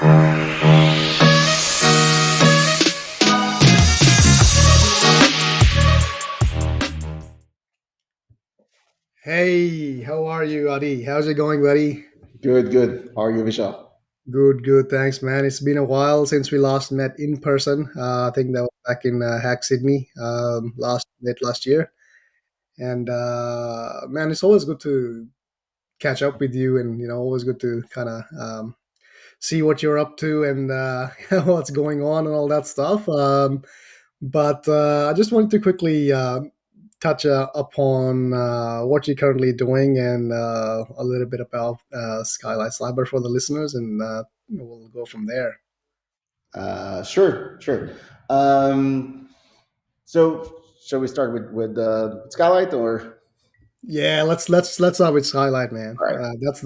Hey, how are you, Adi? How's it going, buddy? Good, good. How are you, Vishal? Good, good. Thanks, man. It's been a while since we last met in person. I think that was back in Hack, Sydney, last year. And man, it's always good to catch up with you, and always good to kind of see what you're up to and what's going on and all that stuff. But I just wanted to quickly touch upon what you're currently doing and a little bit about Skylight Cyber for the listeners, and we'll go from there. Sure. Um, so, shall we start with Skylight or? Yeah, let's start with Skylight, man. All right. That's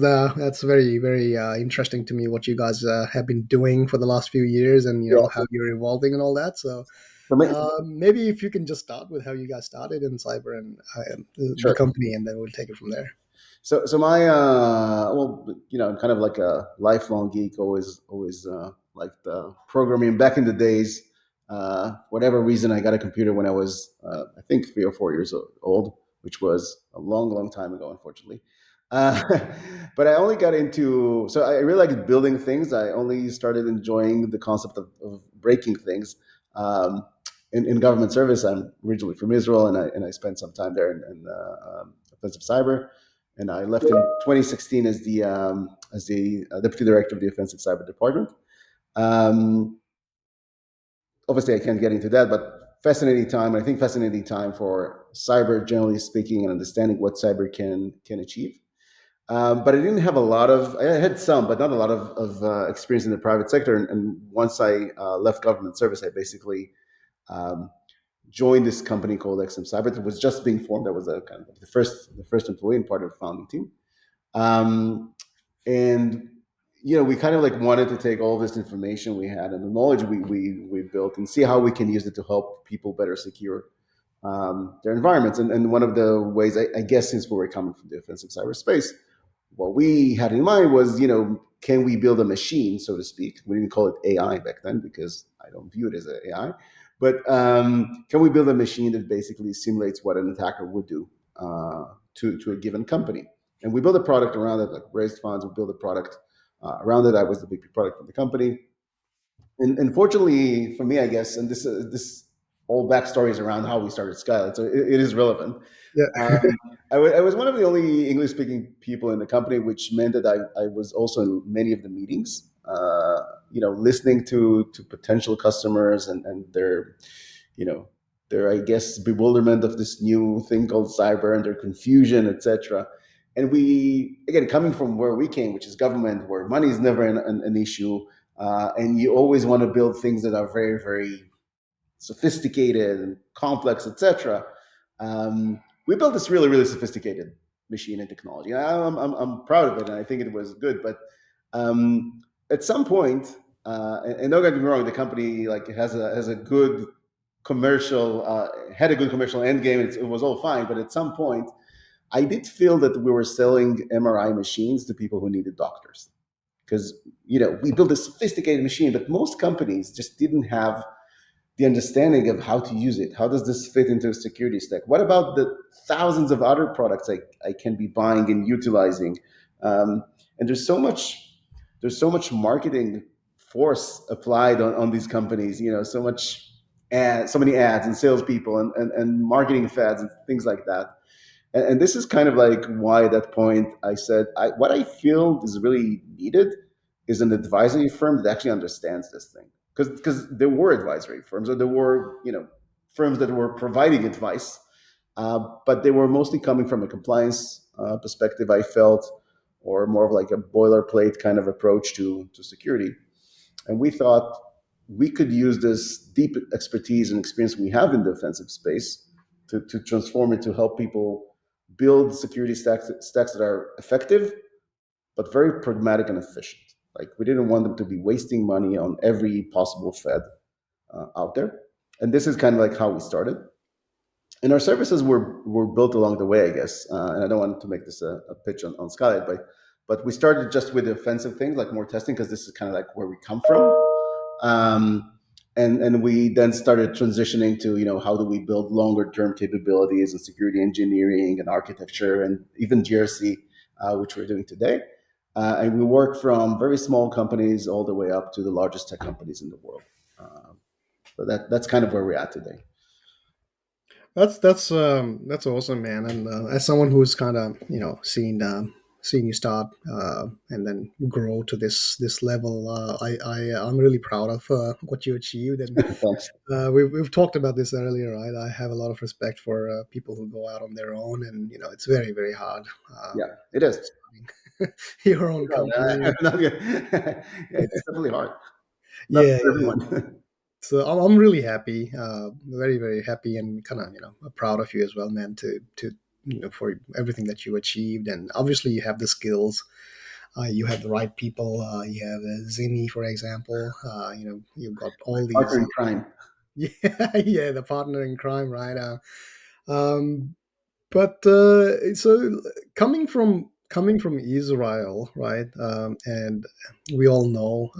very very interesting to me what you guys have been doing for the last few years, and Yeah. how you're evolving and all that. So So, maybe if you can just start with how you guys started in cyber and the sure. company, and then we'll take it from there. So my I'm kind of like a lifelong geek. Always liked programming. Back in the days, whatever reason, I got a computer when I was I think 3 or 4 years old, which was a long time ago, unfortunately. Uh, but I only got into so I really like building things. I only started enjoying the concept of breaking things. In government service, I'm originally from Israel, and I spent some time there in offensive cyber, and I left in 2016 as the deputy director of the offensive cyber department. Um, Obviously, I can't get into that, but fascinating time. I think fascinating time for cyber, generally speaking, and understanding what cyber can achieve. But I didn't have a lot of. I had some, but not a lot of experience in the private sector. And once I left government service, I basically um, joined this company called XM Cyber. It was just being formed. I was a kind of the first employee and part of the founding team. Um, and we kind of like wanted to take all this information we had and the knowledge we built and see how we can use it to help people better secure their environments. And one of the ways, I guess, since we were coming from the offensive cyberspace, what we had in mind was, can we build a machine, so to speak? We didn't call it AI back then because I don't view it as an AI. But can we build a machine that basically simulates what an attacker would do to a given company? And we built a product around it, like raised funds. We built a product around it. I was the big product for the company. And fortunately for me, I guess, and this whole backstory is around how we started Skylight, so it is relevant. Yeah. Um, I was one of the only English speaking people in the company, which meant that I was also in many of the meetings, listening to potential customers and their, you know, I guess, bewilderment of this new thing called cyber and their confusion, etc. And we, again, coming from where we came, which is government, where money is never an issue, and you always want to build things that are very, very sophisticated and complex, etc. We built this really, really sophisticated machine and technology. And I'm proud of it, and I think it was good. But at some point, and don't get me wrong, the company like has a good commercial had a good commercial end game. It was all fine, but at some point, I did feel that we were selling MRI machines to people who needed doctors because we built a sophisticated machine, but most companies just didn't have the understanding of how to use it. How does this fit into a security stack? What about the thousands of other products I can be buying and utilizing? And there's so much marketing force applied on these companies. So many ads and salespeople and marketing fads and things like that. And this is kind of like why at that point I said, what I feel is really needed is an advisory firm that actually understands this thing. Because there were advisory firms, or there were firms that were providing advice, but they were mostly coming from a compliance perspective, I felt, or more of like a boilerplate kind of approach to security. And we thought we could use this deep expertise and experience we have in the offensive space to transform it to help people build security stacks that are effective but very pragmatic and efficient. Like, we didn't want them to be wasting money on every possible Fed out there. And this is kind of like how we started. And our services were built along the way, I guess. And I don't want to make this a pitch on Skylight, but But we started just with the offensive things, like more testing, because this is kind of like where we come from. Um, and we then started transitioning to, how do we build longer term capabilities and security engineering and architecture and even GRC, which we're doing today. And we work from very small companies all the way up to the largest tech companies in the world. So that's kind of where we're at today. That's awesome, man. And as someone who's kind of seen you start and then grow to this level, I'm really proud of what you achieved. And Thanks. we've talked about this earlier, right? I have a lot of respect for people who go out on their own, and it's very very hard. Yeah, it is. Starting your own company. Yeah, it's definitely hard. Not Yeah, for yeah. everyone. So I'm really happy, very very happy, and kind of proud of you as well, man. To for everything that you achieved, and obviously you have the skills, you have the right people. You have Zini, for example. You've got all Partner these. in crime. Yeah, yeah, the partner in crime, right? Um, but so coming from Israel, right? And we all know.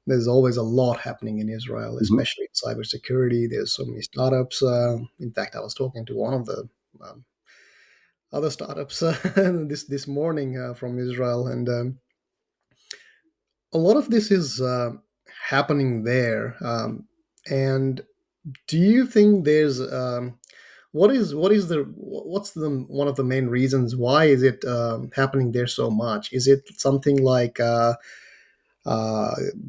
There's always a lot happening in Israel, Mhm. especially in cybersecurity. There's so many startups. In fact, I was talking to one of the um, other startups this morning from Israel, and a lot of this is happening there. And do you think there's what's the one of the main reasons why is it happening there so much? Is it something like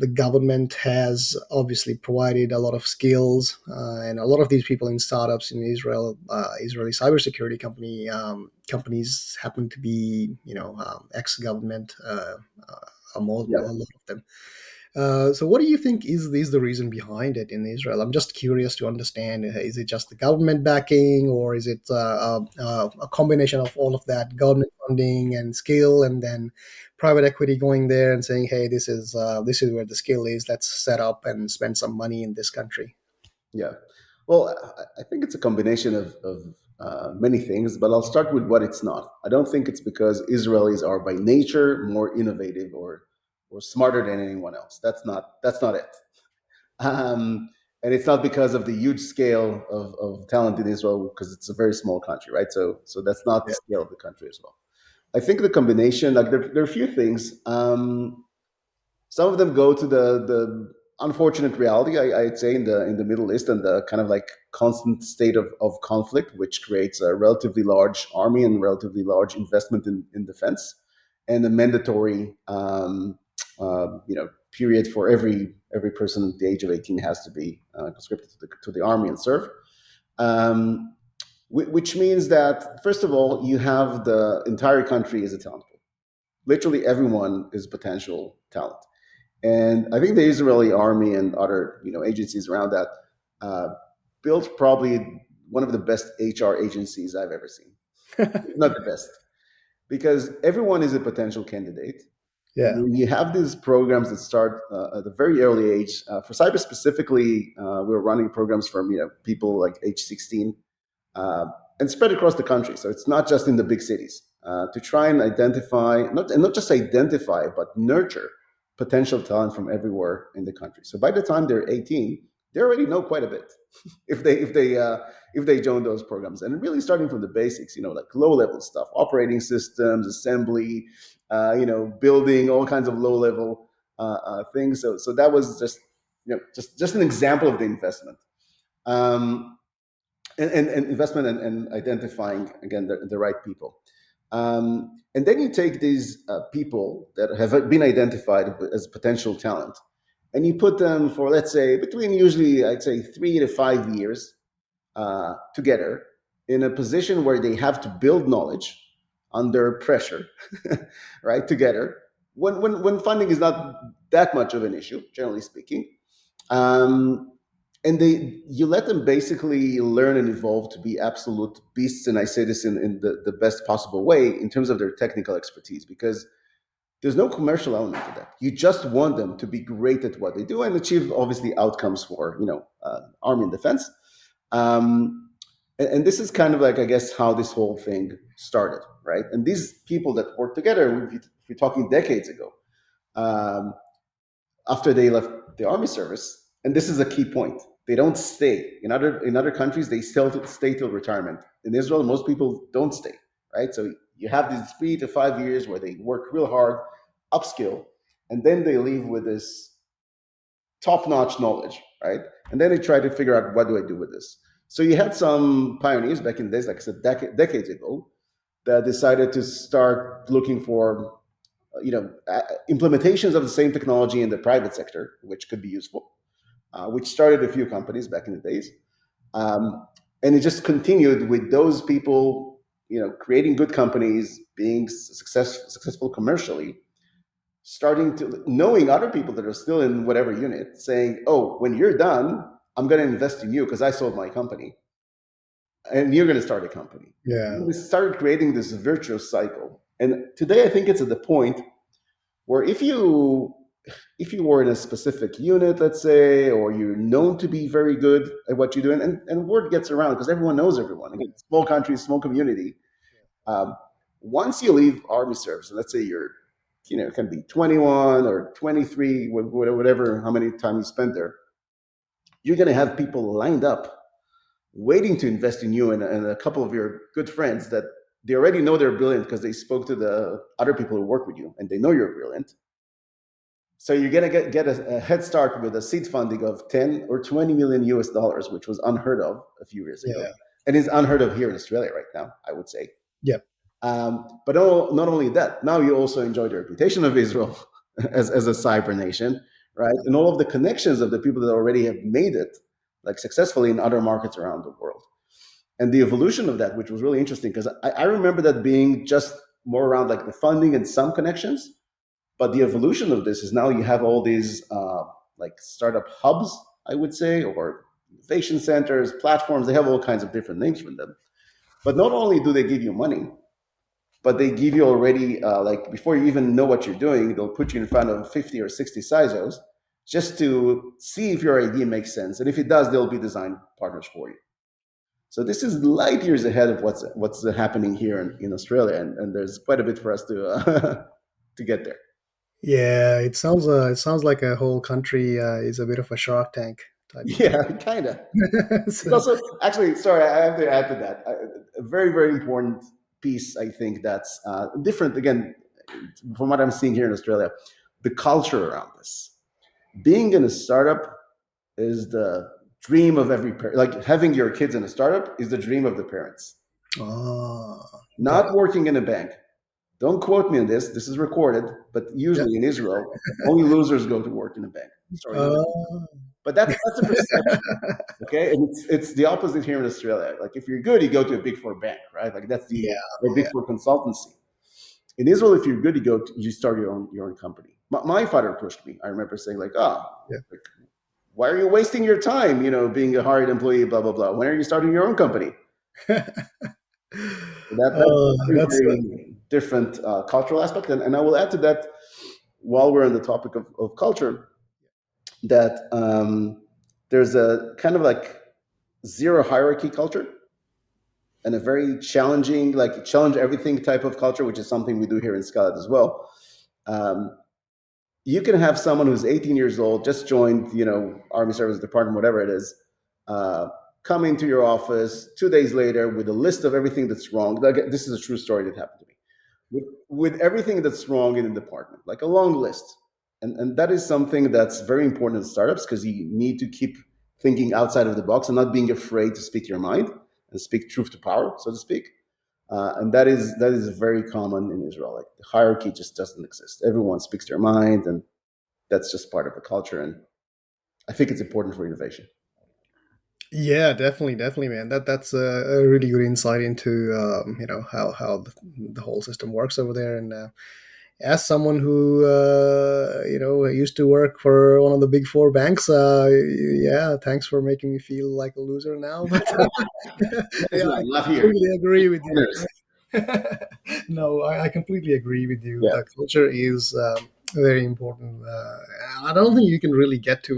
the government has obviously provided a lot of skills, and a lot of these people in startups in Israel, Israeli cybersecurity companies happen to be, ex-government, a Yeah. lot of them. So, what do you think is the reason behind it in Israel? I'm just curious to understand. Is it just the government backing, or is it a combination of all of that government funding and skill, and then private equity going there and saying, "Hey, this is where the skill is. Let's set up and spend some money in this country." Yeah. Well, I think it's a combination of many things, but I'll start with what it's not. I don't think it's because Israelis are by nature more innovative or smarter than anyone else. That's not it. And it's not because of the huge scale of talent in Israel, because it's a very small country, right? So that's not the Yeah, scale of the country as well. I think the combination, like there are a few things. Some of them go to the unfortunate reality, I'd say, in the Middle East, and the kind of like constant state of conflict, which creates a relatively large army and relatively large investment in defense, and a mandatory period for every person at the age of 18 has to be conscripted to the army and serve. Um, which means that, first of all, you have the entire country as a talent pool. Literally everyone is potential talent. And I think the Israeli army and other agencies around that uh, built probably one of the best HR agencies I've ever seen. Not the best, because everyone is a potential candidate. And yeah, when you have these programs that start at a very early age, for cyber specifically, we're running programs from people like age 16 uh, and spread across the country. So it's not just in the big cities, to try and identify, not just identify, but nurture potential talent from everywhere in the country. So by the time they're 18, they already know quite a bit if they join those programs, and really starting from the basics, like low level stuff, operating systems, assembly, building all kinds of low level things. So that was just an example of the investment. Um, and investment and identifying again the right people. And then you take these people that have been identified as potential talent, and you put them for, let's say, between, usually I'd say, 3 to 5 years together in a position where they have to build knowledge under pressure, right? Together, when funding is not that much of an issue, generally speaking. Um, and you let them basically learn and evolve to be absolute beasts, and I say this in the best possible way in terms of their technical expertise, because there's no commercial element to that. You just want them to be great at what they do and achieve, obviously, outcomes for army and defense. um, and this is kind of like, I guess, how this whole thing started, right? And these people that work together, if we're talking decades ago, um, after they left the army service, and this is a key point, they don't stay. In other countries, they still stay till retirement. In Israel, most people don't stay, right? So you have these 3 to 5 years where they work real hard, upskill, and then they leave with this top-notch knowledge, right? And then they try to figure out, what do I do with this? So you had some pioneers back in the days, like I said, decades ago, that decided to start looking for implementations of the same technology in the private sector, which could be useful, which started a few companies back in the days. Um, and it just continued with those people, creating good companies, being successful commercially, starting to knowing other people that are still in whatever unit, saying, "Oh, when you're done, I'm going to invest in you because I sold my company, and you're going to start a company." Yeah. And we started creating this virtuous cycle. And today, I think it's at the point where if you were in a specific unit, let's say, or you're known to be very good at what you're doing, and word gets around because everyone knows everyone. Again, small country, small community. Um, Once you leave army service, and let's say it can be 21 or 23, whatever, how many time you spend there, you're going to have people lined up waiting to invest in you and a couple of your good friends that they already know they're brilliant because they spoke to the other people who work with you and they know you're brilliant. So you're going to get a head start with a seed funding of 10 or 20 million US dollars, which was unheard of a few years ago. Yeah. And is unheard of here in Australia right now, I would say. Yep. But not only that, now you also enjoy the reputation of Israel as a cyber nation, right? And all of the connections of the people that already have made it, like successfully in other markets around the world. And the evolution of that, which was really interesting, because I remember that being just more around like the funding and some connections. But the evolution of this is now you have all these like startup hubs, I would say, or innovation centers, platforms. They have all kinds of different names for them. But not only do they give you money, but they give you already like before you even know what you're doing, they'll put you in front of 50 or 60 CISOs just to see if your idea makes sense, and if it does, they'll be design partners for you. So this is light years ahead of what's happening here in Australia, and there's quite a bit for us to to get there. Yeah, it sounds like a whole country is a bit of a Shark Tank type of Yeah, kind of. thing. It's So, also actually, sorry, I have to add to that. A very, very important piece, I think, that's different again from what I'm seeing here in Australia. The culture around this. Being in a startup is the dream of every parent. Like having your kids in a startup is the dream of the parents. oh, got Not working in a bank. Don't quote me on this. This is recorded, but it. usually in Israel, only losers go to work in a bank. Sorry, Yeah. but that's a perception. Okay, and it's the opposite here in Australia. Like if you're good, you go to a big four bank, right? Like that's the Yeah. or big four consultancy. In Israel, if you're good, you start your own company. My father pushed me. I remember saying like, Yeah. like, why are you wasting your time? Being a hired employee, blah blah blah. When are you starting your own company? That's Oh, a very that's very different cultural aspect, and I will add to that while we're on the topic of culture that there's a kind of like zero hierarchy culture and a very challenging, like challenge everything type of culture, which is something we do here in Skylight as well. Um, you can have someone who's 18 years old, just joined, Army Service Department, whatever it is, uh, come into your office 2 days later with a list of everything that's wrong. Like, this is a true story that happened to me. With everything that's wrong in the department, like a long list. And that is something that's very important in startups because you need to keep thinking outside of the box and not being afraid to speak your mind and speak truth to power, so to speak. And that is very common in Israel. Like the hierarchy just doesn't exist. Everyone speaks their mind, and that's just part of the culture. And I think it's important for innovation. yeah, definitely, man. That's a really good insight into how the whole system works over there. And as someone who used to work for one of the big four banks, yeah, thanks for making me feel like a loser now. But Yes, yeah, man, I not here. completely agree with you. Winners. No, I completely agree with you. Yeah, The culture is very important. I don't think you can really get to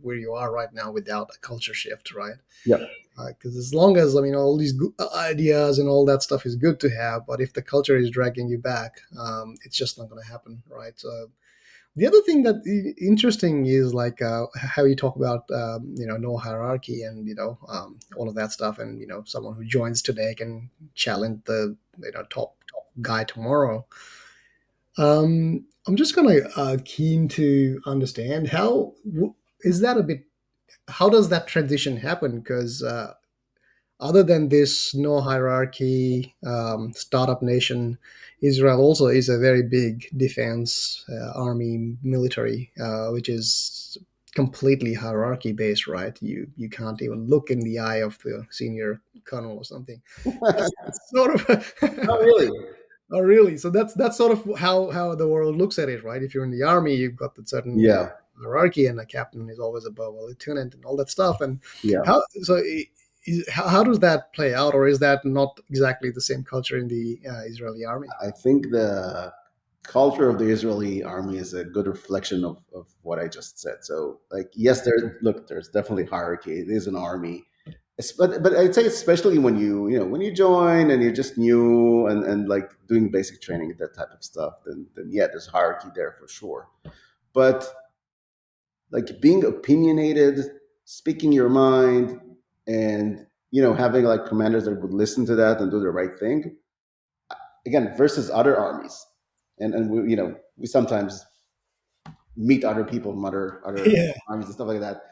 where you are right now without a culture shift, right? yeah. Because as long as, I mean, all these ideas and all that stuff is good to have, but if the culture is dragging you back, it's just not going to happen, right? So the other thing that interesting is like how you talk about no hierarchy and all of that stuff, and someone who joins today can challenge the top guy tomorrow. I'm just kind of keen to understand is that a bit, how does that transition happen? Because other than this no hierarchy startup nation, Israel also is a very big defense army military, which is completely hierarchy based, right? You can't even look in the eye of the senior colonel or something. That's sort of Oh, really? Oh, really? So that's sort of how the world looks at it, right? If you're in the army, you've got the certain Yeah, hierarchy, and a captain is always above a lieutenant, and all that stuff. And yeah. how does that play out, or is that not exactly the same culture in the Israeli army? I think the culture of the Israeli army is a good reflection of what I just said. So, like, yes, there's definitely hierarchy. It is an army, but I'd say especially when when you join and you're just new and like doing basic training, that type of stuff, then yeah, there's hierarchy there for sure. But like being opinionated, speaking your mind, and having like commanders that would listen to that and do the right thing, again, versus other armies. And we we sometimes meet other people from other Yeah. armies and stuff like that.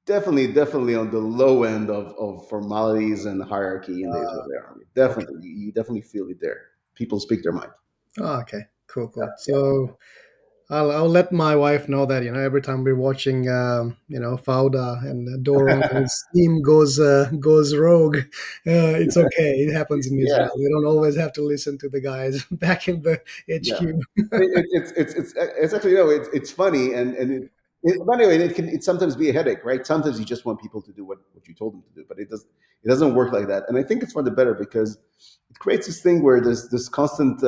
Definitely on the low end of formalities and hierarchy in the Israeli army. Okay. Definitely, you definitely feel it there. People speak their mind. Oh, okay. Cool. Yeah, Cool. yeah. So I'll let my wife know that every time we're watching Fauda and Doron and his team goes rogue, it's okay. It happens in Yeah, Israel. You don't always have to listen to the guys back in the yeah. HQ. It's actually it's funny but anyway, it sometimes be a headache, right? Sometimes you just want people to do what you told them to do, but it doesn't work like that. And I think it's for the better because it creates this thing where there's this constant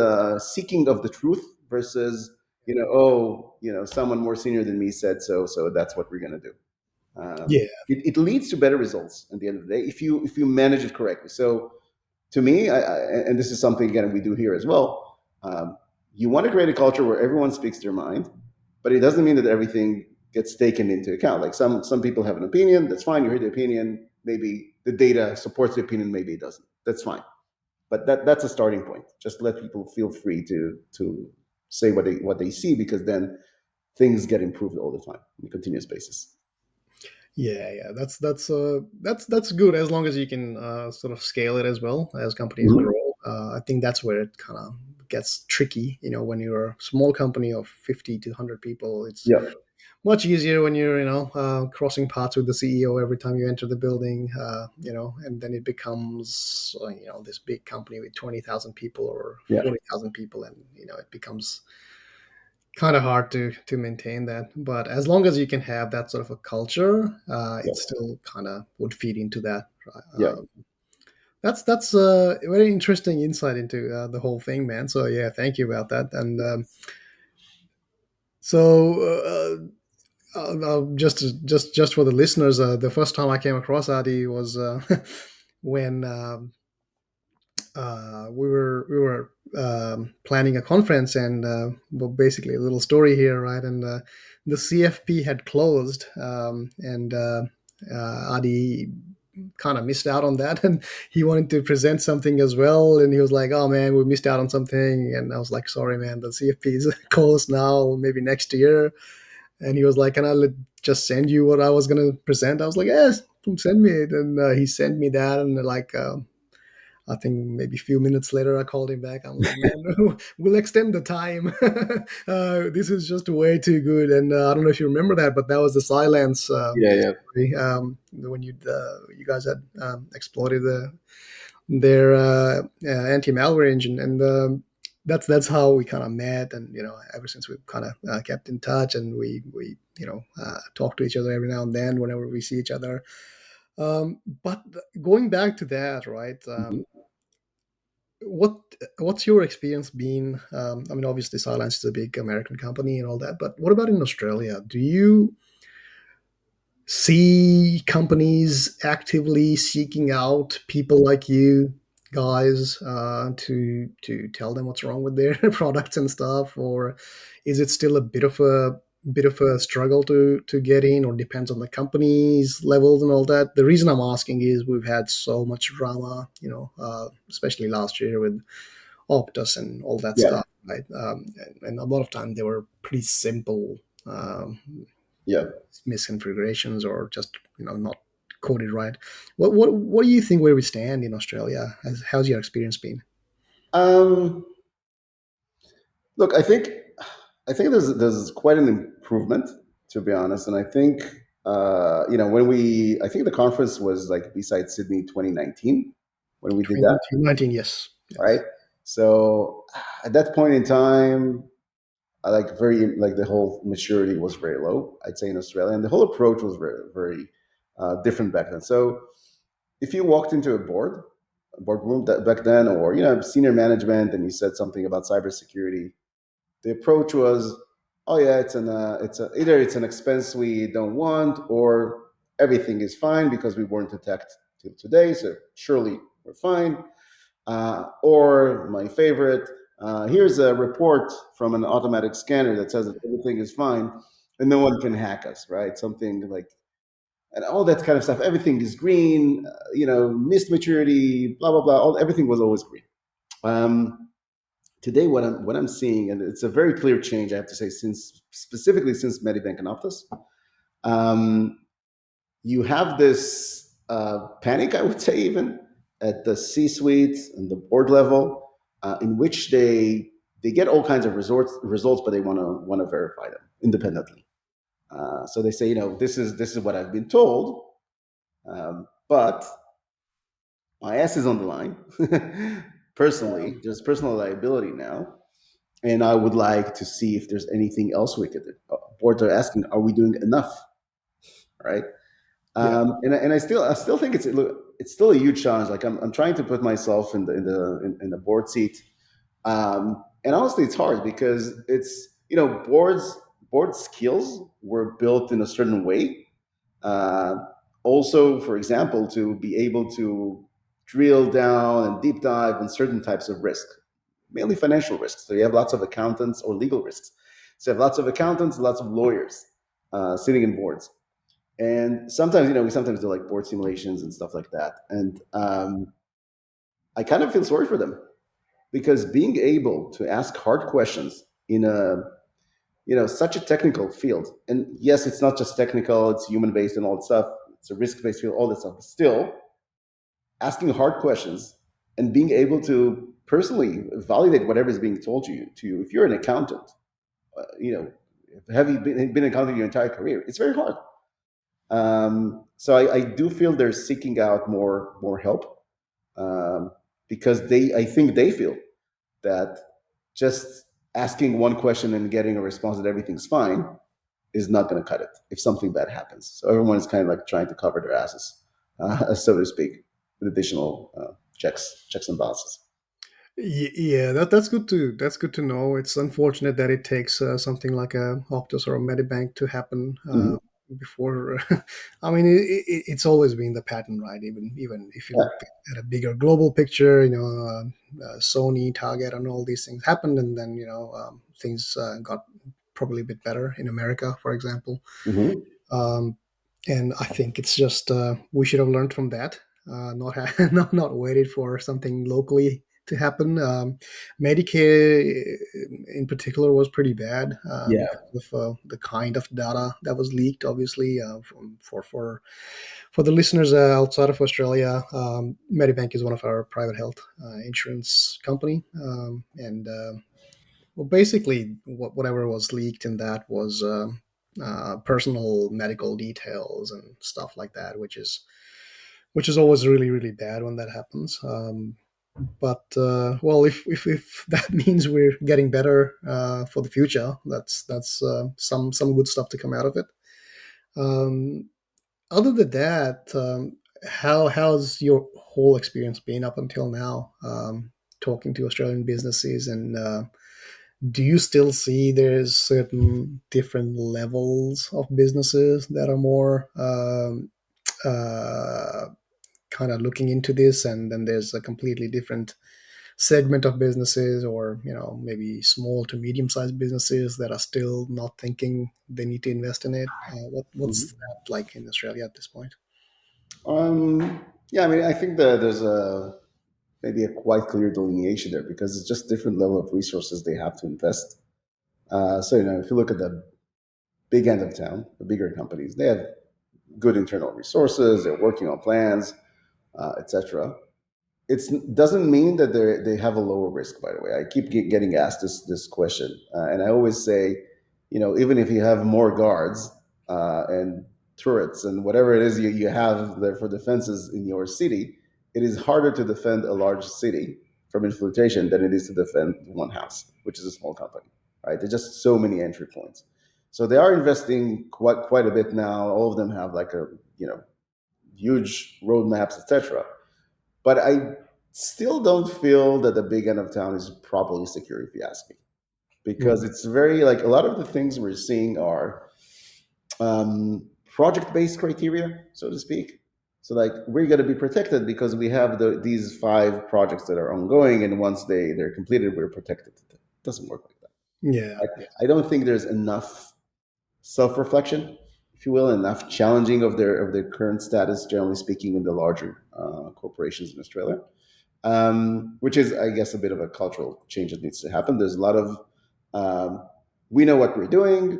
seeking of the truth versus someone more senior than me said so that's what we're gonna do. Yeah, It leads to better results at the end of the day if you manage it correctly. So to me, and this is something again we do here as well. You want to create a culture where everyone speaks their mind, but it doesn't mean that everything gets taken into account. Like some people have an opinion, that's fine. You hear the opinion, maybe the data supports the opinion, maybe it doesn't. That's fine, but that's a starting point. Just let people feel free to say what they see, because then things get improved all the time on a continuous basis. yeah. That's good as long as you can sort of scale it as well as companies Mhm. grow. I think that's where it kind of gets tricky. When you're a small company of 50 to 100 people, it's Yeah, much easier when you're crossing paths with the CEO every time you enter the building, and then it becomes this big company with 20,000 people or yeah, 40,000 people, and it becomes kind of hard to maintain that. But as long as you can have that sort of a culture, yeah, it still kind of would feed into that. Right? yeah. That's a very interesting insight into the whole thing, man. So yeah, thank you about that. And so just for the listeners, the first time I came across Adi was when we were planning a conference, and well, basically a little story here, right? And the CFP had closed, and Adi kind of missed out on that, and he wanted to present something as well, and he was like, "Oh man, we missed out on something," and I was like, "Sorry, man, the CFP is closed now, maybe next year." And he was like, "Can I just send you what I was gonna present?" I was like, "Yes, send me it." And he sent me that, and like I think maybe a few minutes later, I called him back. I'm like, "Man, we'll extend the time. This is just way too good." And I don't know if you remember that, but that was the silence Yeah, yeah, story, when you guys had exploited their anti-malware engine, and that's how we kind of met. And ever since we've kind of kept in touch, and we talk to each other every now and then whenever we see each other. But going back to that, right? Mhm. What what's your experience been? I mean, obviously, Silence is a big American company and all that, but what about in Australia? Do you see companies actively seeking out people like you guys to tell them what's wrong with their products and stuff, or is it still a bit of a struggle to get in, or depends on the company's levels and all that? The reason I'm asking is we've had so much drama, especially last year with Optus and all that Yeah, stuff, right? And a lot of time they were pretty simple um, yeah. misconfigurations or just not coded right. What do you think where we stand in Australia? How's your experience been? Um, Look, I think there's quite an improvement, to be honest, and I think when I think the conference was like beside Sydney 2019 when we did that, 2019, yes, right? yes, So at that point in time, I like the whole maturity was very low, I'd say, in Australia, and the whole approach was very very different back then. So if you walked into a boardroom back then, or senior management, and you said something about cybersecurity, the approach was, oh yeah, either it's an expense we don't want, or everything is fine because we weren't attacked till today, so surely we're fine. Or my favorite, here's a report from an automatic scanner that says that everything is fine and no one can hack us, right? Something like, and all that kind of stuff. Everything is green, missed maturity, blah blah blah. Everything was always green. Um, Today, what I'm seeing, and it's a very clear change, I have to say, specifically since Medibank and Optus, um, you have this panic, I would say, even at the C-suite and the board level, in which they get all kinds of results, but they want to verify them independently. So they say, this is what I've been told, but my ass is on the line. Personally, there's personal liability now, and I would like to see if there's anything else we could do. Boards are asking, are we doing enough? Right? yeah, And I still think it's still a huge challenge. Like I'm trying to put myself in the board seat, and honestly, it's hard because it's board skills were built in a certain way. Uh, Also, for example, to be able to drill down and deep dive in certain types of risk, mainly financial risks. So you have lots of accountants or legal risks. So you have lots of accountants, lots of lawyers sitting in boards. And sometimes, we sometimes do like board simulations and stuff like that. And I kind of feel sorry for them because being able to ask hard questions in such a technical field, and yes, it's not just technical, it's human based and all that stuff. It's a risk based field, all that stuff. But still, asking hard questions and being able to personally validate whatever is being told to you. If you're an accountant, you know, have you been an accountant your entire career? It's very hard. So I do feel they're seeking out more help, um, because I think they feel that just asking one question and getting a response that everything's fine is not going to cut it if something bad happens. So everyone is kind of like trying to cover their asses, so to speak, with additional checks and balances. yeah. That's good to know. It's unfortunate that it takes something like a Optus or a Medibank to happen Hmm. before. I mean, it's always been the pattern, right? Even if you Yeah. look at a bigger global picture, Sony, Target, and all these things happened, and then things got probably a bit better in America, for example. Hmm. Um, and I think it's just we should have learned from that, not waited for something locally to happen. Medicare, in particular, was pretty bad Yeah. because of the kind of data that was leaked. Obviously, for the listeners outside of Australia, Medibank is one of our private health insurance company, and well, basically, whatever was leaked in that was personal medical details and stuff like that, which is always really really bad when that happens. But well, if that means we're getting better for the future, that's some good stuff to come out of it. Um, Other than that, how's your whole experience been up until now? Talking to Australian businesses and Do you still see there's certain different levels of businesses that are more uh, kind of looking into this, and then there's a completely different segment of businesses, or maybe small to medium sized businesses that are still not thinking they need to invest in it? What's Mhm. that like in Australia at this point? Yeah, I mean, I think that there's a maybe a quite clear delineation there because it's just different level of resources they have to invest. So if you look at the big end of town, the bigger companies, they have good internal resources. They're working on plans, etc. It doesn't mean that they have a lower risk. By the way, I keep getting asked this question, and I always say, even if you have more guards and turrets and whatever it is you have there for defenses in your city, it is harder to defend a large city from infiltration than it is to defend one house, which is a small company. Right? There's just so many entry points. So they are investing quite a bit now. All of them have like a huge roadmaps, etc. But I still don't feel that the big end of town is properly secure, if you ask me, because Mm. it's very like a lot of the things we're seeing are project-based criteria, so to speak. So like we're going to be protected because we have these 5 projects that are ongoing, and once they're completed, we're protected. It doesn't work like that. Yeah, yeah. I don't think there's enough self-reflection, if you will, enough challenging of their current status, generally speaking, in the larger corporations in Australia, which is, I guess, a bit of a cultural change that needs to happen. There's a lot of we know what we're doing.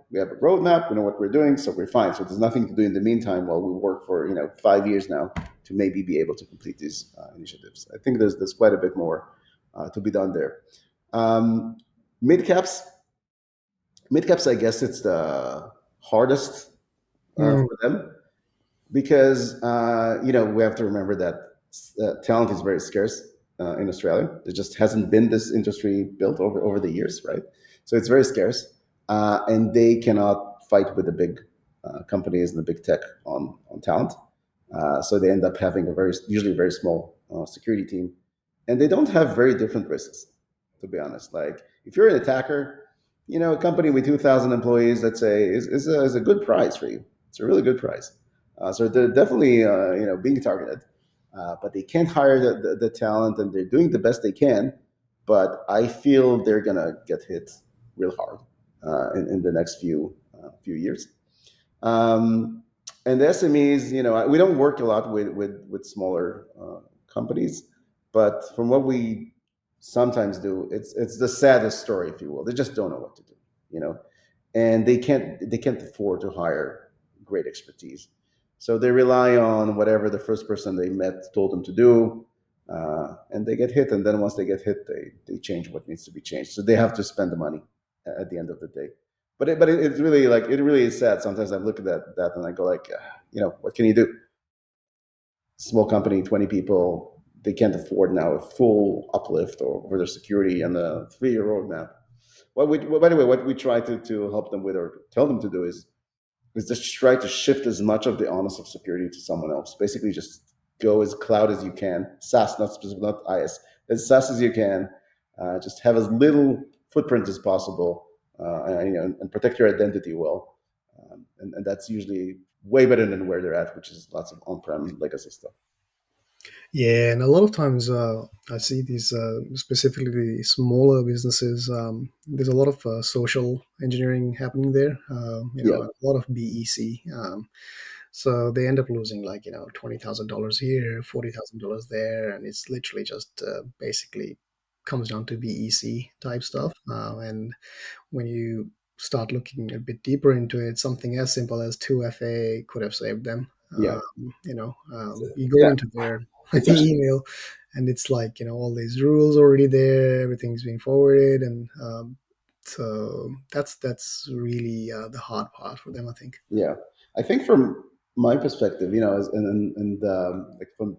We have a roadmap. We know what we're doing, so we're fine. So there's nothing to do in the meantime while we work for 5 years now to maybe be able to complete these initiatives. I think there's quite a bit more to be done there. Um, mid caps, mid caps. I guess it's the hardest Mm. for them because we have to remember that talent is very scarce in Australia. There just hasn't been this industry built over the years, right? So it's very scarce, and they cannot fight with the big companies and the big tech on talent. So they end up having a usually very small security team, and they don't have very different risks, to be honest. Like if you're an attacker, a company with 2,000 employees, let's say, is a good price for you. It's a really good price. So they're definitely being targeted, but they can't hire the talent, and they're doing the best they can. But I feel they're gonna get hit real hard in the next few years. Um, and the SMEs, we don't work a lot with smaller companies, but from what we sometimes do, it's the saddest story, if you will. They just don't know what to do, you know, and they can't afford to hire great expertise, so they rely on whatever the first person they met told them to do, and they get hit. And then once they get hit, they change what needs to be changed. So they have to spend the money at the end of the day. It's really like it really is sad. Sometimes I look at that and I go like, what can you do? Small company, 20 people, they can't afford now a full uplift over their security and a 3-year roadmap. By the way, what we try to help them with or tell them to do is just try to shift as much of the onus of security to someone else. Basically, just go as cloud as you can, SaaS, not specific, not IS, as SaaS as you can. Just have as little footprint as possible, and protect your identity well. And that's usually way better than where they're at, which is lots of on-prem legacy stuff. Yeah, and a lot of times I see these specifically the smaller businesses. There's a lot of social engineering happening there. Yeah, A lot of BEC. So they end up losing like $20,000 here, $40,000 there, and it's literally just basically comes down to BEC type stuff. And when you start looking a bit deeper into it, something as simple as 2FA could have saved them. yeah, You go yeah. into their It's actually email, and it's like all these rules already there, everything's being forwarded, and so that's really the hard part for them, I think. Yeah, I think from my perspective, like from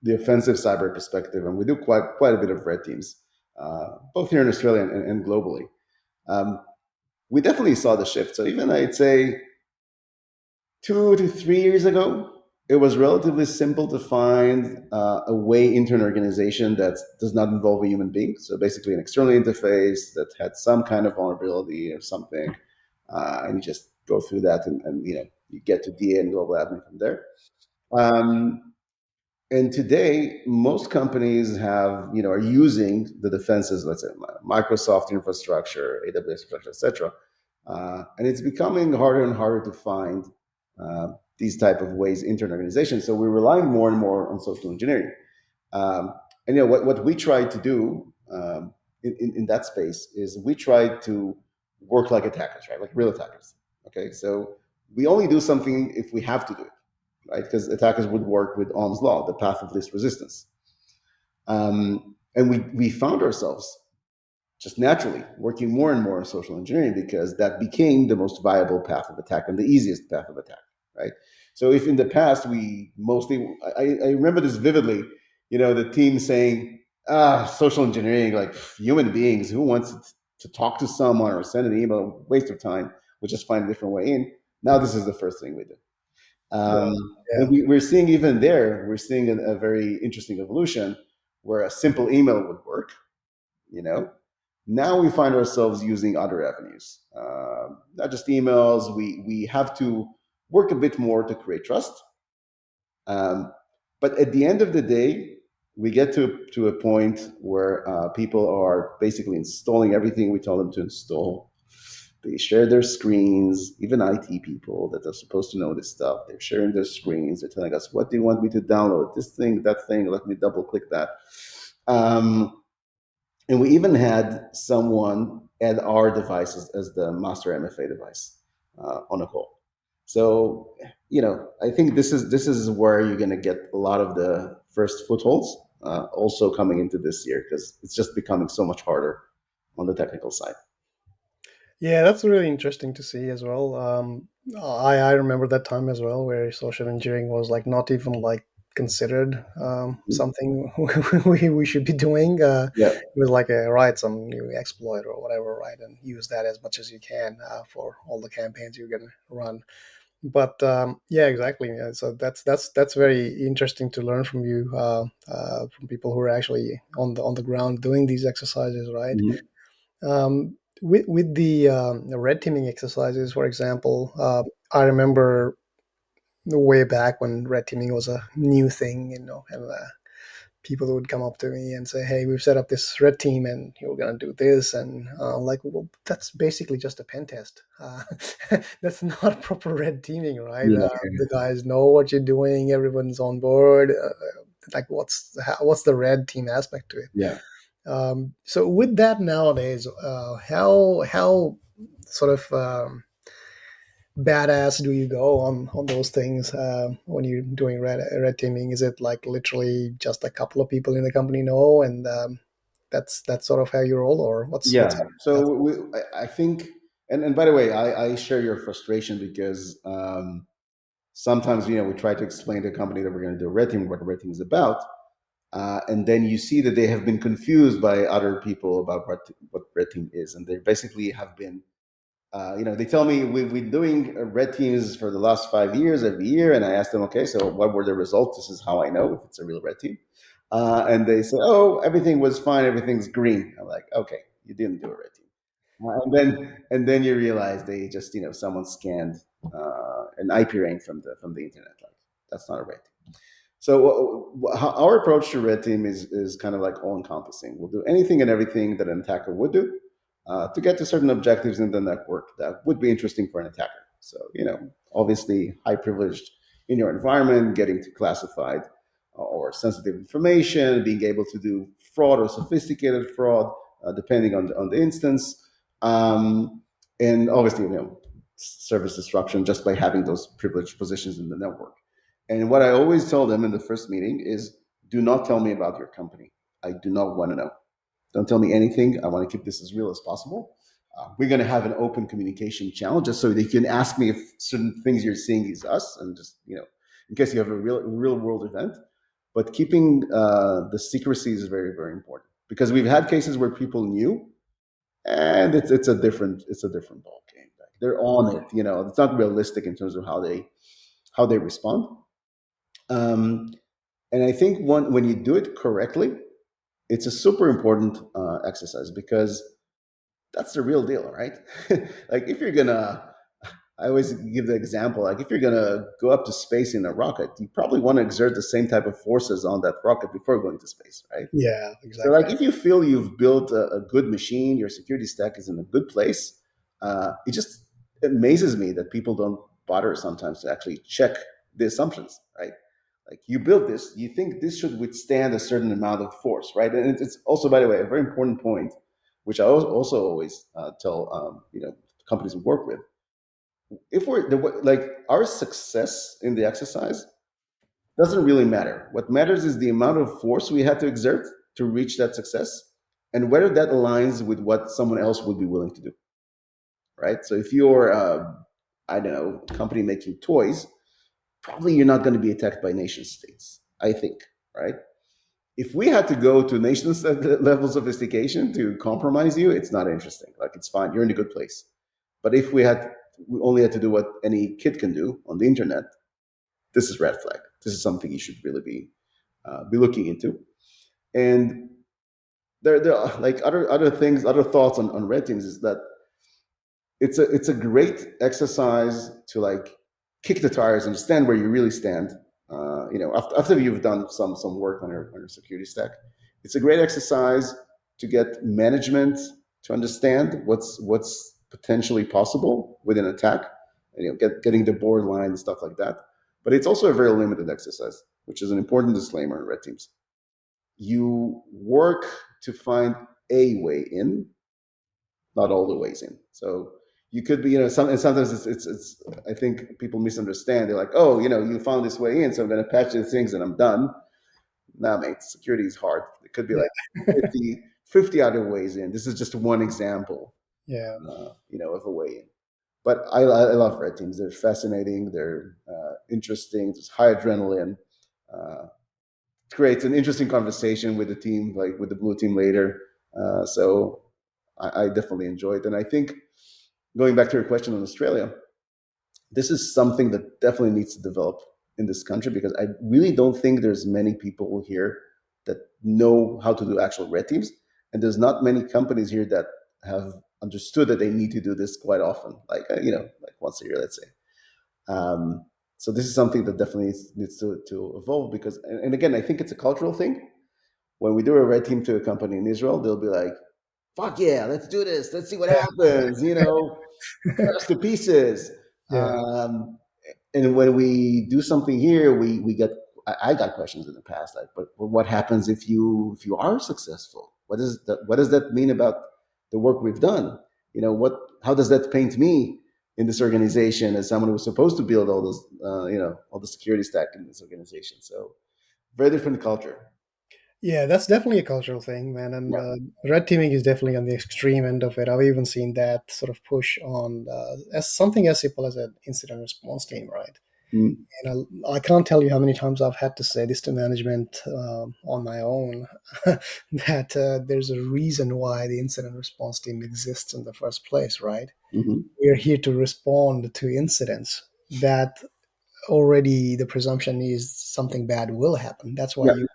the offensive cyber perspective, and we do quite a bit of red teams, both here in Australia and globally. Um, we definitely saw the shift. So even I'd say 2 to 3 years ago, It was relatively simple to find a way into an organization that does not involve a human being. So basically, an external interface that had some kind of vulnerability or something, and you just go through that, and you get to DA and global admin from there. Um, and today, most companies are using the defenses, let's say Microsoft infrastructure, AWS infrastructure, etc. And it's becoming harder and harder to find uh, these type of ways into an organization. So we're relying more and more on social engineering. Um, and what we try to do in that space is we try to work like attackers, right? Like real attackers. Okay, so we only do something if we have to do it, right? Because attackers would work with Ohm's law, the path of least resistance. And we found ourselves just naturally working more and more on social engineering because that became the most viable path of attack and the easiest path of attack, right? So if in the past we mostly, I remember this vividly, the team saying, social engineering, like human beings, who wants to talk to someone or send an email, waste of time, we'll just find a different way in. Now this is the first thing we do. Yeah, Um, and yeah, we're seeing even there, we're seeing a very interesting evolution where a simple email would work, you know. Now we find ourselves using other avenues, not just emails. We have to work a bit more to create trust. Um, but at the end of the day, we get to a point where people are basically installing everything we tell them to install. They share their screens, even IT people that are supposed to know this stuff. They're sharing their screens. They're telling us, what do you want me to download? This thing, that thing, let me double click that. Um, and we even had someone add our devices as the master MFA device on a call. So, I think this is where you're going to get a lot of the first footholds also coming into this year because it's just becoming so much harder on the technical side. yeah. That's really interesting to see as well. I remember that time as well where social engineering was like not even like considered something we should be doing. Yeah. It was like a write some new exploit or whatever, right, and use that as much as you can for all the campaigns you're gonna run. But yeah, exactly. Yeah, so that's very interesting to learn from you, from people who are actually on the ground doing these exercises, right? Mhm. With the red teaming exercises, for example, I remember way back when red teaming was a new thing, and people would come up to me and say, "Hey, we've set up this red team, and you're gonna do this," and like, well, that's basically just a pen test. That's not proper red teaming, right? Yeah. The guys know what you're doing. Everyone's on board. Like, what's the red team aspect to it? Yeah. So with that nowadays, how sort of badass do you go on those things when you're doing red teaming? Is it like literally just a couple of people in the company know, and that's sort of how you roll, or what's Yeah. that? So I think, and by the way, I share your frustration because sometimes we try to explain to a company that we're going to do a red team, what a red team is about, and then you see that they have been confused by other people about what red team is, and they basically have been, they tell me we've been doing red teams for the last 5 years every year, and I ask them, okay, so what were the results? This is how I know if it's a real red team. And they say, oh, everything was fine, everything's green. I'm like, okay, you didn't do a red team. And then you realize they just someone scanned an IP rank from the internet. Like that's not a red team. So our approach to red team is kind of like all encompassing. We'll do anything and everything that an attacker would do to get to certain objectives in the network that would be interesting for an attacker. So obviously high privileged in your environment, getting to classified or sensitive information, being able to do fraud or sophisticated fraud, depending on the instance, and obviously service disruption just by having those privileged positions in the network. And what I always tell them in the first meeting is, do not tell me about your company. I do not want to know. Don't tell me anything. I want to keep this as real as possible. We're going to have an open communication channel just so they can ask me if certain things you're seeing is us, and just in case you have a real world event. But keeping the secrecy is very very important because we've had cases where people knew, and it's a different ball game. Like they're on it. It's not realistic in terms of how they respond. Um, and I think when you do it correctly, it's a super important exercise because that's the real deal, right? Like if you're gonna, I always give the example, like if you're gonna go up to space in a rocket, you probably want to exert the same type of forces on that rocket before going to space, right? Yeah, So, exactly. like, if you feel you've built a good machine, your security stack is in a good place, it just amazes me that people don't bother sometimes to actually check the assumptions, right? Like, you built this, you think this should withstand a certain amount of force, right? And it's also, by the way, a very important point, which I also always tell companies we work with. If like our success in the exercise doesn't really matter. What matters is the amount of force we had to exert to reach that success and whether that aligns with what someone else would be willing to do, right? So if you're, I don't know, a company making toys, probably you're not going to be attacked by nation states, I think, right? If we had to go to nation level sophistication to compromise you, it's not interesting. Like, it's fine. You're in a good place. But if we only had to do what any kid can do on the internet, this is red flag. This is something you should really be looking into. And there are like other things, other thoughts on red teams is that it's a great exercise to like kick the tires, understand where you really stand. After you've done some work on your security stack, it's a great exercise to get management to understand what's potentially possible with an attack. Getting the board line and stuff like that. But it's also a very limited exercise, which is an important disclaimer in red teams. You work to find a way in, not all the ways in. So you could be, and sometimes it's. I think people misunderstand. They're like, oh, you found this way in, so I'm going to patch the things and I'm done. Nah, mate, security is hard. It could be Yeah, like 50 other ways in. This is just one example, yeah, of a way in. But I love red teams. They're fascinating. They're interesting. There's high adrenaline. Uh, creates an interesting conversation with the team, like with the blue team later. So I definitely enjoy it. And I think going back to your question on Australia, this is something that definitely needs to develop in this country because I really don't think there's many people here that know how to do actual red teams. And there's not many companies here that have understood that they need to do this quite often, like once a year, let's say. Um, so this is something that definitely needs to evolve because, and again, I think it's a cultural thing. When we do a red team to a company in Israel, they'll be like, "Fuck yeah, let's do this. Let's see what happens." Tear us to pieces. yeah, And when we do something here, we get. I got questions in the past, like, but what happens if you are successful? What does that mean about the work we've done? How does that paint me in this organization as someone who was supposed to build all those, all the security stack in this organization? So very different culture. yeah. That's definitely a cultural thing, man. And Yeah. red teaming is definitely on the extreme end of it. I've even seen that sort of push on as something as simple as an incident response team, right? Mm. And I can't tell you how many times I've had to say this to management on my own that there's a reason why the incident response team exists in the first place, right? Hmm. We're here to respond to incidents that already the presumption is something bad will happen. That's why Yeah. you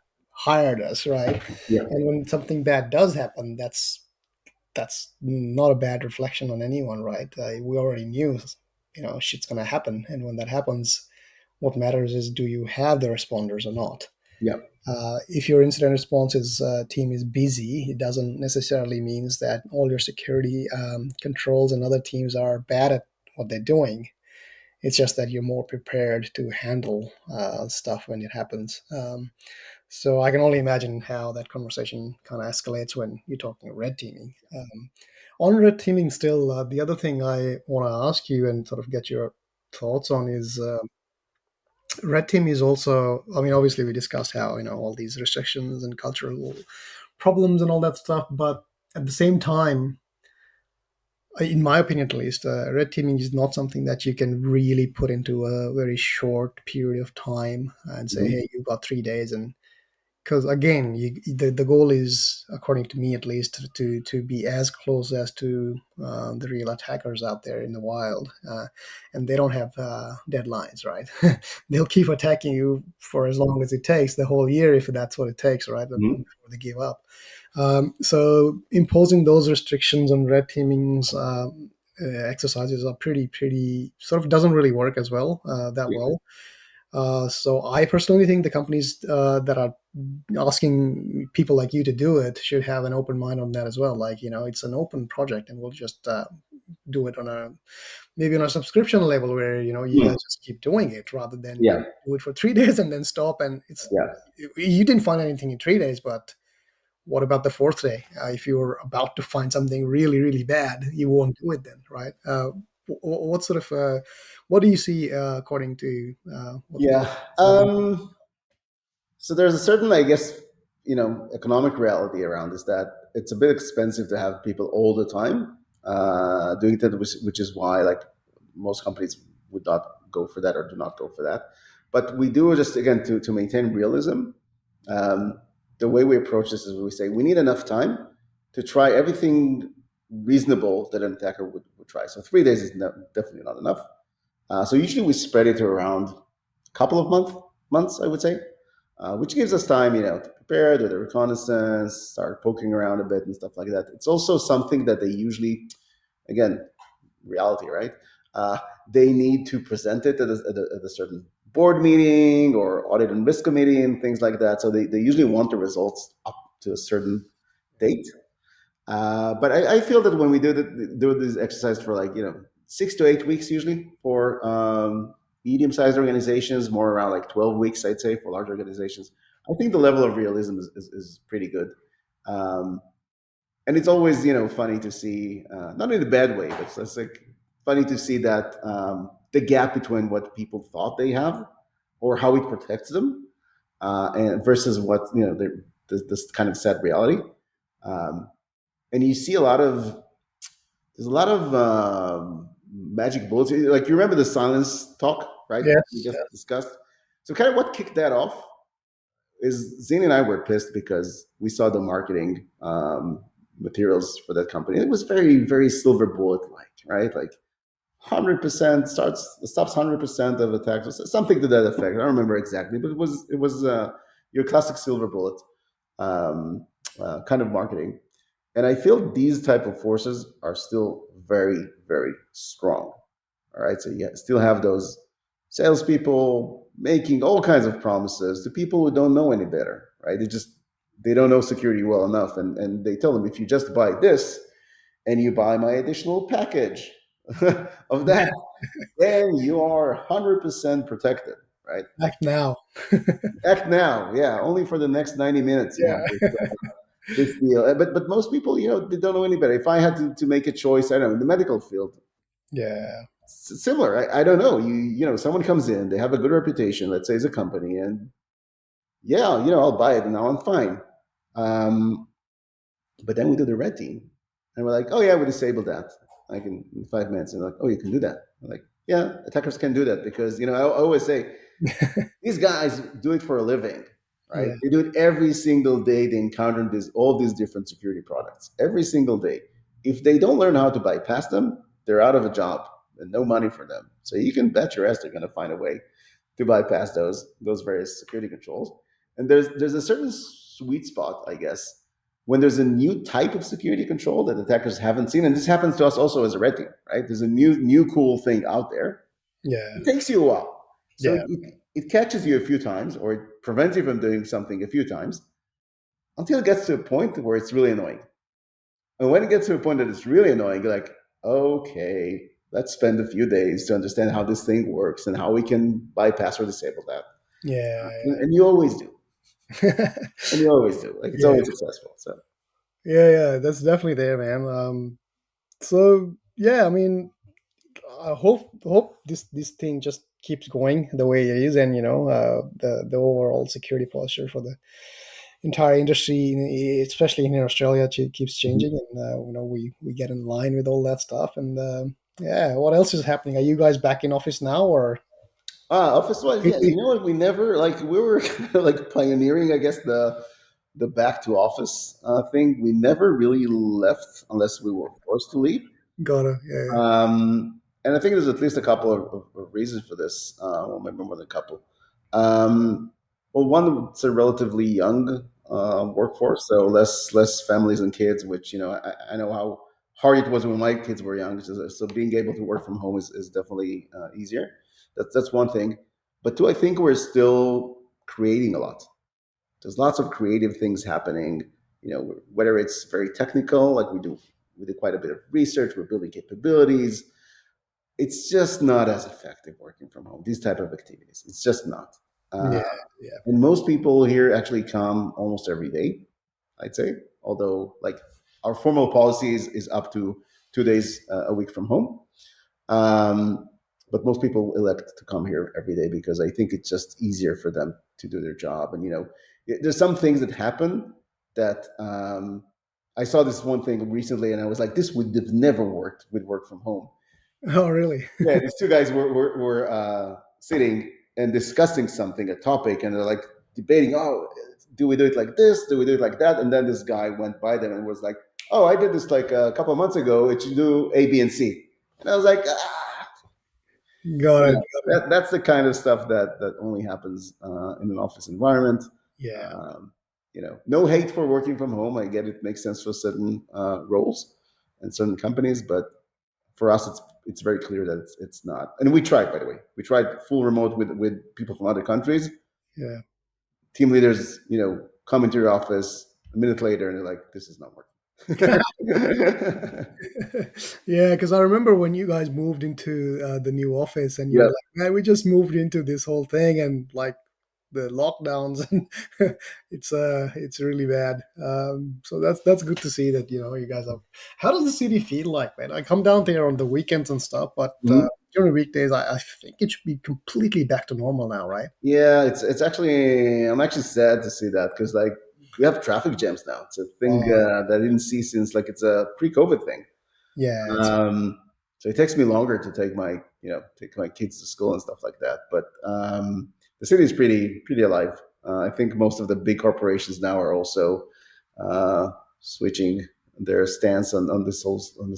hired us, right? Yeah. And when something bad does happen, that's not a bad reflection on anyone, right? We already knew, shit's gonna happen, and when that happens, what matters is do you have the responders or not. Yeah. If your incident responses team is busy, it doesn't necessarily means that all your security controls and other teams are bad at what they're doing. It's just that you're more prepared to handle stuff when it happens. So I can only imagine how that conversation kind of escalates when you're talking red teaming. On red teaming, still, the other thing I want to ask you and sort of get your thoughts on is red team is also, I mean, obviously we discussed how, all these restrictions and cultural problems and all that stuff, but at the same time, in my opinion at least, red teaming is not something that you can really put into a very short period of time and say, Hmm. hey, you've got 3 days and because again, the goal is, according to me at least, to be as close as to the real attackers out there in the wild, and they don't have deadlines, right? They'll keep attacking you for as long as it takes, the whole year, if that's what it takes, right? Mhm. Before they give up. So imposing those restrictions on red teaming's exercises are pretty sort of doesn't really work as well that Yeah. well. So I personally think the companies that are asking people like you to do it should have an open mind on that as well. Like, it's an open project, and we'll just do it on a maybe on a subscription level where you Hmm. guys just keep doing it rather than Yeah. do it for 3 days and then stop. And Yeah. you didn't find anything in 3 days, but what about the fourth day? If you're about to find something really, really bad, you won't do it then, right? What sort of what do you see according to what the Yeah. companies have been? So there's a certain, I guess, economic reality around is that it's a bit expensive to have people all the time doing that, which is why like most companies would not go for that or do not go for that. But we do just again to maintain realism. Um, the way we approach this is we say we need enough time to try everything reasonable that an attacker would try. So 3 days is definitely not enough. So usually we spread it around a couple of months, I would say, which gives us time, to prepare, do the reconnaissance, start poking around a bit and stuff like that. It's also something that they usually, again, reality, right? Uh, they need to present it at a certain board meeting or audit and risk committee and things like that. So they usually want the results up to a certain date. But I feel that when we do this exercise for like 6 to 8 weeks usually for medium-sized organizations, more around like 12 weeks, I'd say for large organizations. I think the level of realism is pretty good. Um, and it's always funny to see, not in a bad way, but it's like funny to see that the gap between what people thought they have or how it protects them and versus what this kind of sad reality. Um, and you see a lot of there's a lot of magic bullets. Like you remember the silence talk, right? We Yes. just discussed. So kind of what kicked that off is Zane and I were pissed because we saw the marketing materials for that company. It was very very silver bullet like, right? Like 100% stops 100% of attacks, or something to that effect. I don't remember exactly, but it was your classic silver bullet um, kind of marketing. And I feel these type of forces are still very, very strong. All right, so you still have those salespeople making all kinds of promises to people who don't know any better, right? They don't know security well enough, and they tell them if you just buy this and you buy my additional package of that, then you are 100% protected, right? Act now. Act now, yeah, only for the next 90 minutes you have Yeah. this deal. But most people, they don't know any better. If I had to make a choice, I don't know, in the medical field, Yeah. similar. I don't know. Someone comes in, they have a good reputation, let's say as a company, and yeah, I'll buy it and now I'm fine. Um, but then we do the red team, and we're like, oh yeah, we disabled that like in 5 minutes. And they're like, oh, you can do that. I'm like, yeah, attackers can do that because I always say these guys do it for a living, right? Yeah. They do it every single day. They encounter all these different security products every single day. If they don't learn how to bypass them, they're out of a job and no money for them. So you can bet your ass they're going to find a way to bypass those various security controls. And there's a certain sweet spot, I guess, when there's a new type of security control that attackers haven't seen, and this happens to us also as a red team, right? There's a new cool thing out there. It Yeah. takes you a while. So Yeah. it catches you a few times or it prevents you from doing something a few times until it gets to a point where it's really annoying. And when it gets to a point that it's really annoying, you're like, okay, let's spend a few days to understand how this thing works and how we can bypass or disable that. Yeah. And you always do. Yeah. And you always do. Like it's Yeah. always successful. So Yeah. That's definitely there, man. So yeah, I mean, I hope this thing just keeps going the way it is, and the overall security posture for the entire industry, especially in Australia, keeps changing, and we get in line with all that stuff. And yeah, what else is happening? Are you guys back in office now, or? Office wise, yeah. You Completely. know what? We never like we were kind of like pioneering, I guess, the back to office thing. We never really left unless we were forced to leave. Gotta, yeah, And I think there's at least a couple of reasons for this. Well, maybe more than a couple. Um, well, one, it's a relatively young workforce, so less families and kids. Which I know how hard it was when my kids were young. So being able to work from home is definitely easier. That's one thing. But two, I think we're still creating a lot. There's lots of creative things happening. Whether it's very technical, like we do quite a bit of research. We're building capabilities. It's just not as effective working from home. These type of activities, it's just not. yeah, Uh, yeah, and most people here actually come almost every day, I'd say. Although, like our formal policy is up to 2 days a week from home. Um, but most people elect to come here every day because I think it's just easier for them to do their job. And there's some things that happen that I saw this one thing recently, and I was like, this would have never worked with work from home. Oh, really? Yeah, these two guys were sitting and discussing something, a topic, and they're like debating. Oh, do we do it like this? Do we do it like that? And then this guy went by them and was like, "Oh, I did this like a couple of months ago. It should do A, B, and C." And I was like, Got it. that's the kind of stuff that only happens in an office environment. Yeah, Um, no hate for working from home. I get it makes sense for certain roles and certain companies, but for us, it's very clear that it's not. And we tried, by the way, we tried full remote with people from other countries. yeah. Team leaders, come into your office a minute later, and they're like, "This is not working." Yeah, because I remember when you guys moved into the new office, and you were Yeah, like, "Man, we just moved into this whole thing, and like the lockdowns, and it's really bad." So that's good to see that you guys have. How does the city feel like, man? I come down there on the weekends and stuff, but mhm. during weekdays, I think it should be completely back to normal now, right? Yeah. It's actually I'm actually sad to see that because like we have traffic jams now. It's a thing Uh, that I didn't see since like it's a pre-COVID thing. yeah, it's Um, so it takes me longer to take my kids to school and stuff like that. But the city is pretty alive. I think most of the big corporations now are also uh, switching their stance on this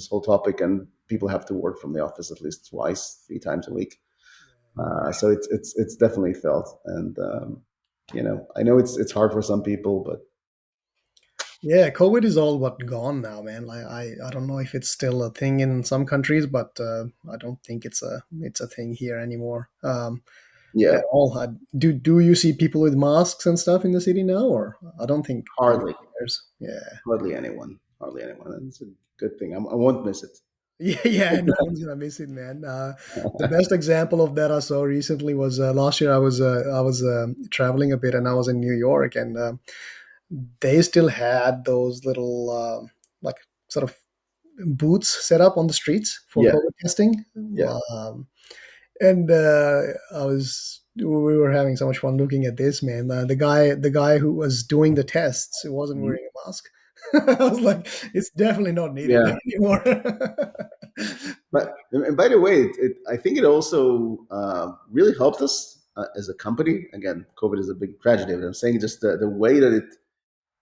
whole topic, and people have to work from the office at least twice, 3 times a week. So it's definitely felt, and I know it's hard for some people, but Yeah, COVID is all but gone now, man. Like I don't know if it's still a thing in some countries, but I don't think it's a thing here anymore. yeah, At all. Do you see people with masks and stuff in the city now, or I don't think anyone hardly cares. Yeah, hardly anyone. And it's a good thing. I won't miss it. yeah, yeah. No one's gonna miss it, man. The best example of that I saw recently was last year. I was traveling a bit, and I was in New York, and they still had those little like sort of booths set up on the streets for Yeah, COVID testing. yeah. And we were having so much fun looking at this, man. The guy who was doing the tests wasn't Mhm. wearing a mask. I was like, it's definitely not needed Yeah. anymore. And by the way, I think it also really helped us as a company. Again, COVID is a big tragedy, but I'm saying just the way that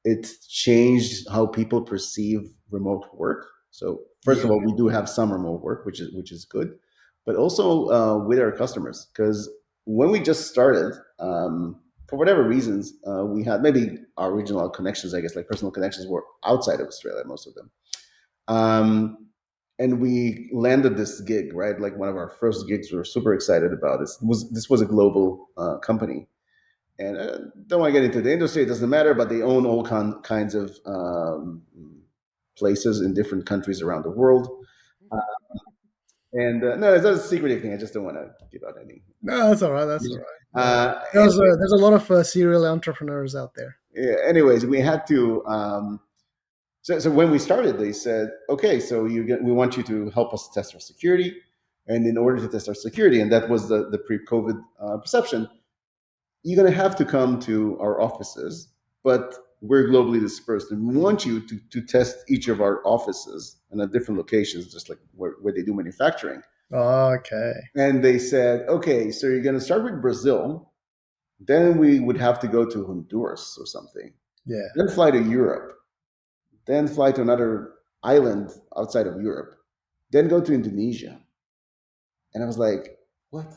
it changed how people perceive remote work. So first Yeah, of all, we do have some remote work, which is good, but also with our customers because when we just started, for whatever reasons, we had maybe our regional connections, I guess, like personal connections, were outside of Australia, most of them. Um, and we landed this gig, right? Like one of our first gigs, we were super excited about. This was a global company, and I don't want to get into the industry. It doesn't matter, but they own all kinds of places in different countries around the world. Uh, and no, it's not a secretive thing. I just don't want to give out any. no, that's all right. That's all right. Anyway, There's a lot of serial entrepreneurs out there. yeah, anyways, we had to. So when we started, they said, "Okay, so we want you to help us test our security, and in order to test our security, and that was the pre-COVID perception, you're going to have to come to our offices, but we're globally dispersed, and we want you to test each of our offices and at different locations, just like where they do manufacturing. Okay. And they said, okay, so you're going to start with Brazil, then we would have to go to Honduras or something, Yeah. then fly to Europe, then fly to another island outside of Europe, then go to Indonesia. And I was like, what?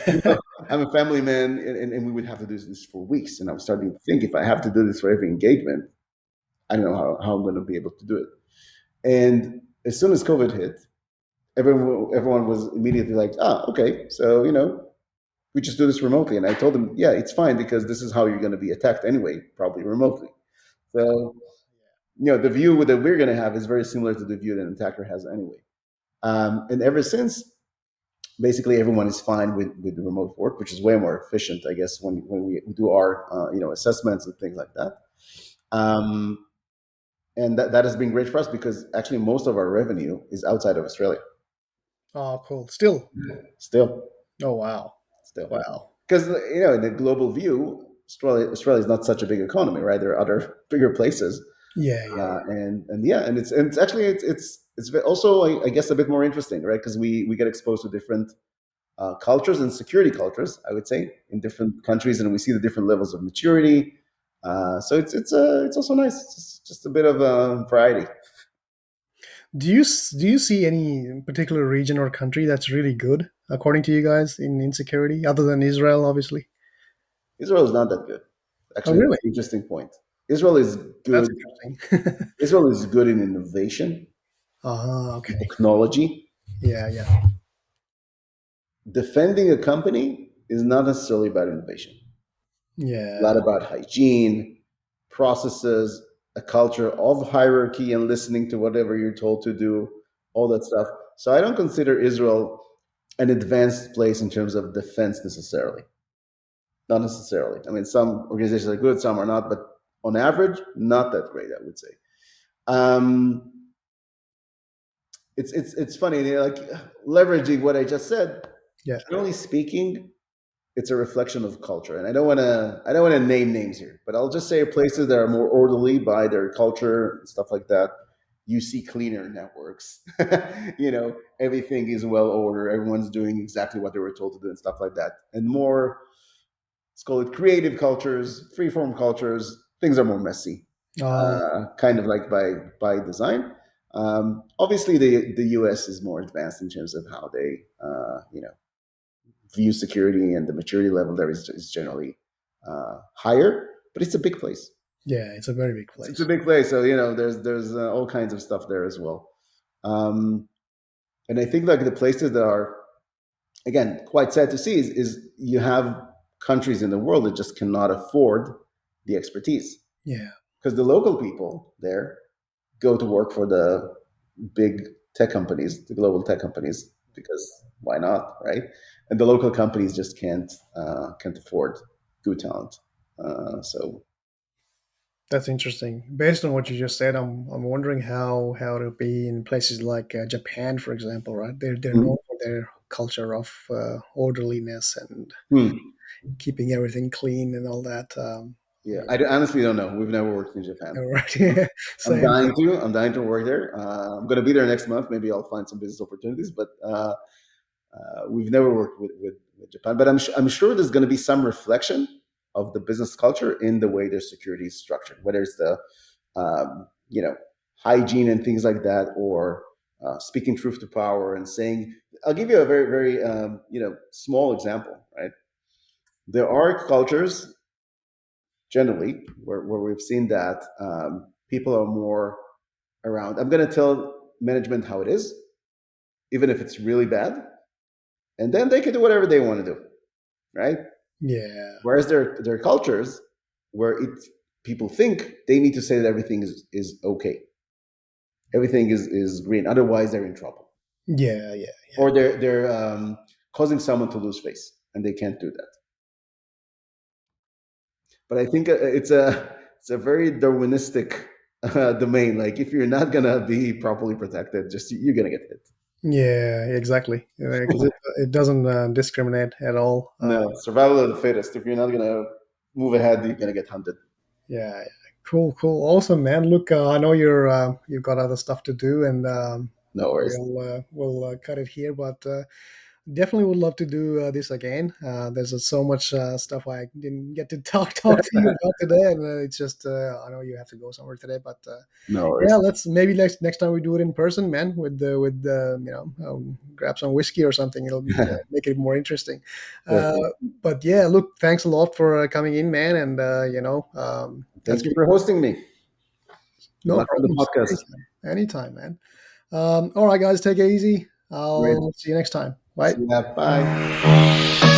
You know, I'm a family man, and we would have to do this for weeks. And I was starting to think, if I have to do this for every engagement, I don't know how I'm going to be able to do it. And as soon as COVID hit, everyone was immediately like, ah, okay, so we just do this remotely. And I told them, yeah, it's fine because this is how you're going to be attacked anyway, probably remotely. So the view that we're going to have is very similar to the view that an attacker has anyway. And ever since, basically everyone is fine with the remote work, which is way more efficient, I guess, when we do our assessments and things like that. Um, and that has been great for us because actually most of our revenue is outside of Australia. Oh, cool. Still. Still, Oh, wow. still, Wow. because in the global view, Australia is not such a big economy, right? There are other bigger places, Yeah, yeah, yeah. and yeah, and it's actually it's also I guess a bit more interesting, right? Because we get exposed to different cultures and security cultures, I would say, in different countries, and we see the different levels of maturity. So it's also nice. It's just a bit of variety. Do you see any particular region or country that's really good according to you guys in security, other than Israel, obviously? Israel is not that good. Oh, Actually, really? that's an interesting point. Israel is That's good. interesting. Israel is good in innovation, Ah, in okay. technology. Yeah, yeah, Defending a company is not necessarily about innovation. A lot yeah. about hygiene, processes, a culture of hierarchy and listening to whatever you're told to do, all that stuff. So I don't consider Israel an advanced place in terms of defense necessarily. Not necessarily. I mean, some organizations are good, some are not, but on average, not that great, I would say. Um, it's funny, like leveraging what I just said. Yeah. Generally speaking, it's a reflection of culture. And I don't want to name names here, but I'll just say places that are more orderly by their culture and stuff like that. You see cleaner networks. Everything is well ordered. Everyone's doing exactly what they were told to do and stuff like that. And more, let's call it creative cultures, freeform cultures. Things are more messy, Oh, kind of like by design. Obviously, the U.S. is more advanced in terms of how they view security, and the maturity level there is generally higher. But it's a big place. yeah. It's a very big It's a place. big place, so there's all kinds of stuff there as well. Um, and I think like the places that are again quite sad to see is you have countries in the world that just cannot afford the expertise Yeah, because the local people there go to work for the big tech companies, the global tech companies, because why not, right? And the local companies just can't afford good talent. So that's interesting. Based on what you just said, I'm wondering how it'll be in places like Japan, for example. Right? They're known for their culture of orderliness and hmm. keeping everything clean and all that. Yeah, I honestly don't know. We've never worked in Japan. All right. Yeah. I'm Same. dying to. I'm dying to work there. I'm going to be there next month. Maybe I'll find some business opportunities, but we've never worked with Japan. But I'm sure there's going to be some reflection of the business culture in the way their security is structured, whether it's the um, you know hygiene and things like that, or speaking truth to power and saying. I'll give you a very very small example. Right, there are cultures generally where we've seen that people are more around. I'm going to tell management how it is, even if it's really bad, and then they can do whatever they want to do, right? Yeah. Whereas there are cultures where people think they need to say that everything is okay, everything is green, otherwise they're in trouble, Yeah. Yeah. or they're causing someone to lose face, and they can't do that. But I think it's a very Darwinistic domain. Like if you're not gonna be properly protected, just you're gonna get hit. Yeah. Exactly. Because it doesn't discriminate at all. No, survival of the fittest. If you're not gonna move ahead, you're gonna get hunted. Yeah, yeah. Cool, cool, awesome, man. Look, I know you've got other stuff to do, and No worries. We'll cut it here, but definitely would love to do this again. There's so much stuff I didn't get to talk to you about today, and it's just I know you have to go somewhere today, but No yeah, worries. let's maybe next time we do it in person, man. Grab some whiskey or something. It'll make it more interesting. Uh, Definitely. but yeah, look, thanks a lot for coming in, man, and that's Thank you been for hosting me. Good no luck with the problems. podcast. Anytime, man. All right, guys, take it easy. Great. I'll see you next time. Bye. See you. Bye.